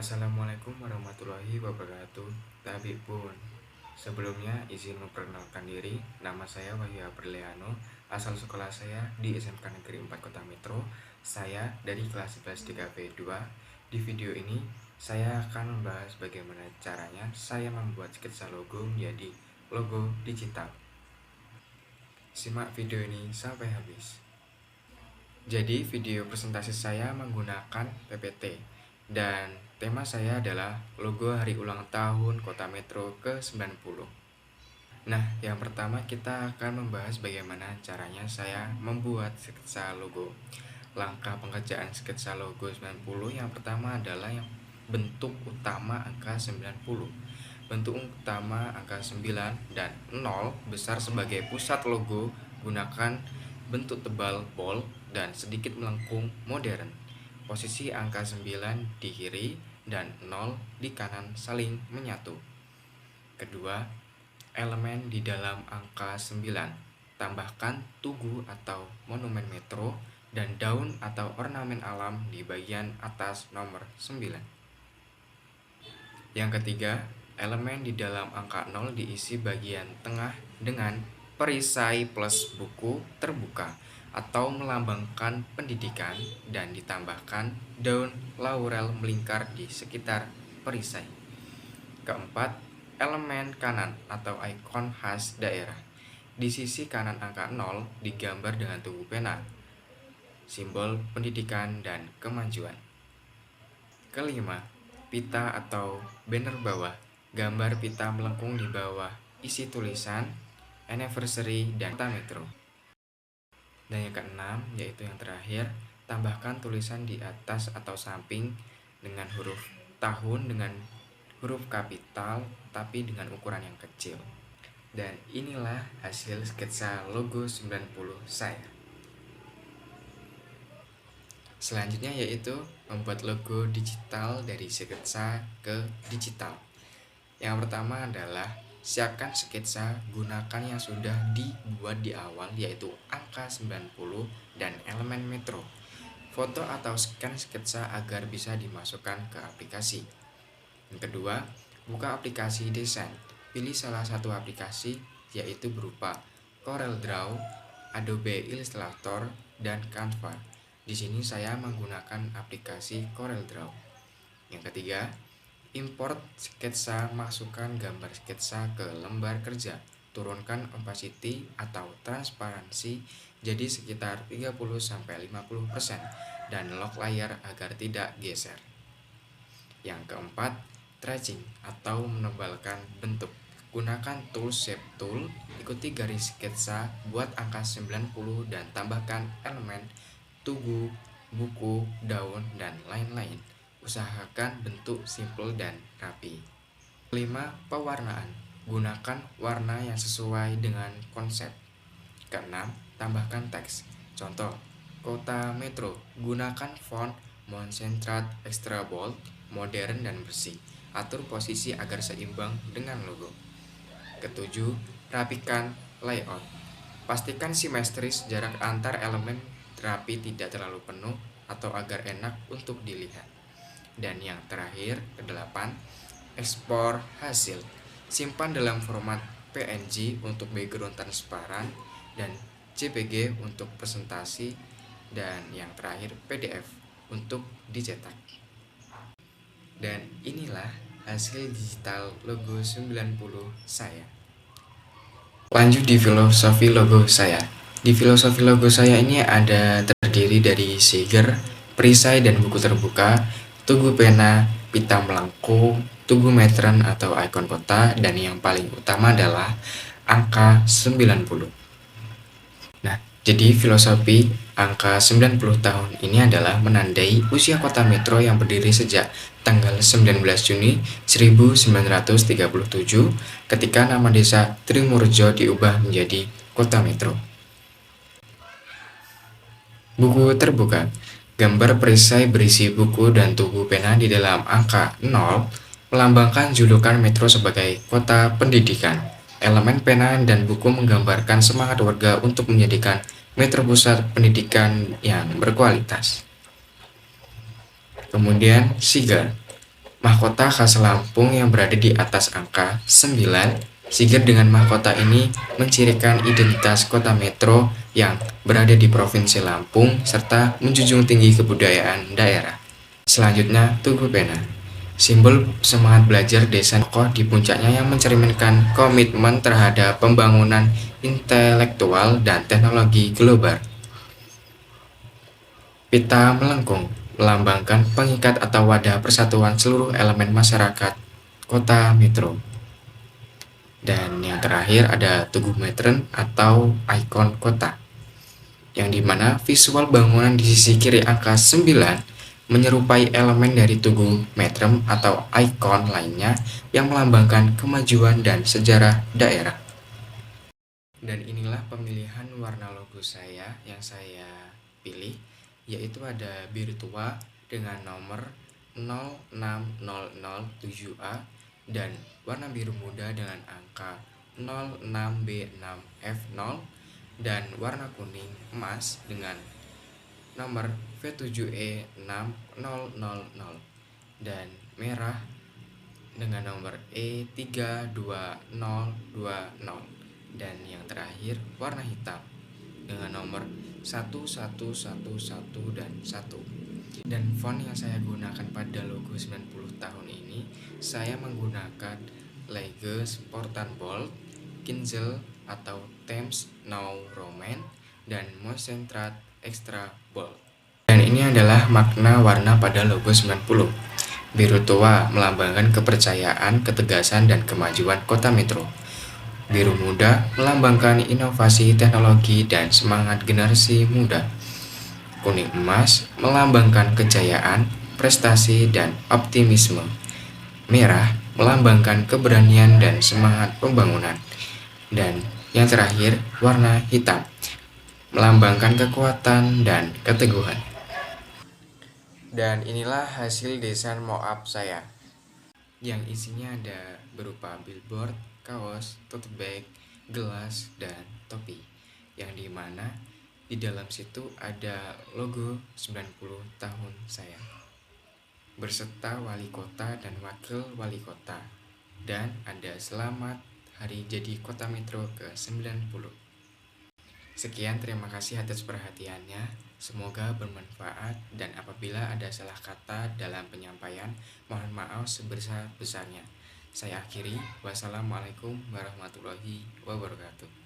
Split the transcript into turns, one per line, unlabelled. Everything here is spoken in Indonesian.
Assalamualaikum warahmatullahi wabarakatuh. Tabib pun. Sebelumnya izin memperkenalkan diri. Nama saya Wahyu Aprileano. Asal sekolah saya di SMK Negeri 4 Kota Metro. Saya dari kelas 11 3B2. Di video ini saya akan membahas bagaimana caranya saya membuat sketsa logo menjadi logo digital. Simak video ini sampai habis. Jadi video presentasi saya menggunakan PPT dan tema saya adalah logo hari ulang tahun Kota Metro ke-90. Nah, yang pertama kita akan membahas bagaimana caranya saya membuat sketsa logo. Langkah pengerjaan sketsa logo 90 yang pertama adalah yang bentuk utama angka 90. Bentuk utama angka 9 dan 0 besar sebagai pusat logo, gunakan bentuk tebal bold dan sedikit melengkung modern. Posisi angka 9 di kiri dan 0 di kanan saling menyatu. Kedua, elemen di dalam angka 9. Tambahkan tugu atau monumen metro dan daun atau ornamen alam di bagian atas nomor 9. Yang ketiga, elemen di dalam angka 0 diisi bagian tengah dengan perisai plus buku terbuka atau melambangkan pendidikan dan ditambahkan daun laurel melingkar di sekitar perisai. Keempat, elemen kanan atau ikon khas daerah. Di sisi kanan angka 0 digambar dengan tugu pena, simbol pendidikan dan kemajuan. Kelima, pita atau banner bawah. Gambar pita melengkung di bawah isi tulisan anniversary dan Kota Metro. Dan yang keenam, yaitu yang terakhir, tambahkan tulisan di atas atau samping dengan huruf tahun dengan huruf kapital tapi dengan ukuran yang kecil. Dan inilah hasil sketsa logo 90 saya. Selanjutnya yaitu membuat logo digital dari sketsa ke digital. Yang pertama adalah siapkan sketsa, gunakan yang sudah dibuat di awal yaitu angka 90 dan elemen metro. Foto atau scan sketsa agar bisa dimasukkan ke aplikasi. Yang kedua, buka aplikasi desain. Pilih salah satu aplikasi yaitu berupa CorelDRAW, Adobe Illustrator, dan Canva. Di sini saya menggunakan aplikasi CorelDRAW. Yang ketiga, import sketsa, masukkan gambar sketsa ke lembar kerja. Turunkan opacity atau transparansi jadi sekitar 30-50% dan lock layar agar tidak geser. Yang keempat, tracing atau menebalkan bentuk. Gunakan tool shape tool, ikuti garis sketsa, buat angka 90 dan tambahkan elemen tugu, buku, daun, dan lain-lain. Usahakan bentuk simple dan rapi. Kelima, pewarnaan. Gunakan warna yang sesuai dengan konsep. Keenam, tambahkan teks. Contoh, Kota Metro. Gunakan font Montserrat extra bold, modern dan bersih. Atur posisi agar seimbang dengan logo. Ketujuh, rapikan layout. Pastikan simetris, jarak antar elemen rapi, tidak terlalu penuh atau agar enak untuk dilihat. Dan yang terakhir, kedelapan, ekspor hasil. Simpan dalam format PNG untuk background transparan dan JPG untuk presentasi, dan yang terakhir PDF untuk dicetak. Dan inilah hasil digital logo 90 saya. Lanjut di filosofi logo saya. Di filosofi logo saya ini ada terdiri dari siger, perisai dan buku terbuka, tugu pena, pita melengkung, tugu meteran atau ikon kota, dan yang paling utama adalah angka 90. Nah, jadi filosofi angka 90 tahun ini adalah menandai usia Kota Metro yang berdiri sejak tanggal 19 Juni 1937 ketika nama desa Trimurjo diubah menjadi Kota Metro. Buku terbuka. Gambar perisai berisi buku dan tugu pena di dalam angka 0 melambangkan julukan Metro sebagai kota pendidikan. Elemen pena dan buku menggambarkan semangat warga untuk menjadikan Metro pusat pendidikan yang berkualitas. Kemudian siger. Mahkota khas Lampung yang berada di atas angka 9. Siger dengan mahkota ini mencirikan identitas kota metro yang berada di Provinsi Lampung serta menjunjung tinggi kebudayaan daerah. Selanjutnya, Tugu Pena. Simbol semangat belajar desa kokoh di puncaknya yang mencerminkan komitmen terhadap pembangunan intelektual dan teknologi global. Pita melengkung melambangkan pengikat atau wadah persatuan seluruh elemen masyarakat kota metro. Dan yang terakhir ada Tugu Metren atau ikon kota, yang dimana visual bangunan di sisi kiri angka 9 menyerupai elemen dari Tugu Metrem atau ikon lainnya yang melambangkan kemajuan dan sejarah daerah. Dan inilah pemilihan warna logo saya yang saya pilih, yaitu ada biru tua dengan nomor 06007A dan warna biru muda dengan angka 06B6F0 dan warna kuning emas dengan nomor V7E6000 dan merah dengan nomor E32020 dan yang terakhir warna hitam dengan nomor 1111 dan 1. Dan font yang saya gunakan pada logo 90 tahun ini, saya menggunakan Legge Spartan Bold, Kinzel atau Thames Now Roman, dan Moistentrad Extra Bold. Dan ini adalah makna warna pada logo 90. Biru tua melambangkan kepercayaan, ketegasan, dan kemajuan kota metro. Biru muda melambangkan inovasi teknologi dan semangat generasi muda. Kuning emas melambangkan kejayaan, prestasi, dan optimisme. Merah melambangkan keberanian dan semangat pembangunan. Dan yang terakhir, warna hitam melambangkan kekuatan dan keteguhan. Dan inilah hasil desain mock-up saya, yang isinya ada berupa billboard, kaos, tote bag, gelas, dan topi, yang dimana di dalam situ ada logo 90 tahun saya berserta wali kota dan wakil wali kota, dan ada selamat hari jadi kota metro ke-90. Sekian, terima kasih atas perhatiannya, semoga bermanfaat, dan apabila ada salah kata dalam penyampaian, mohon maaf sebesar-besarnya. Saya akhiri, wassalamualaikum warahmatullahi wabarakatuh.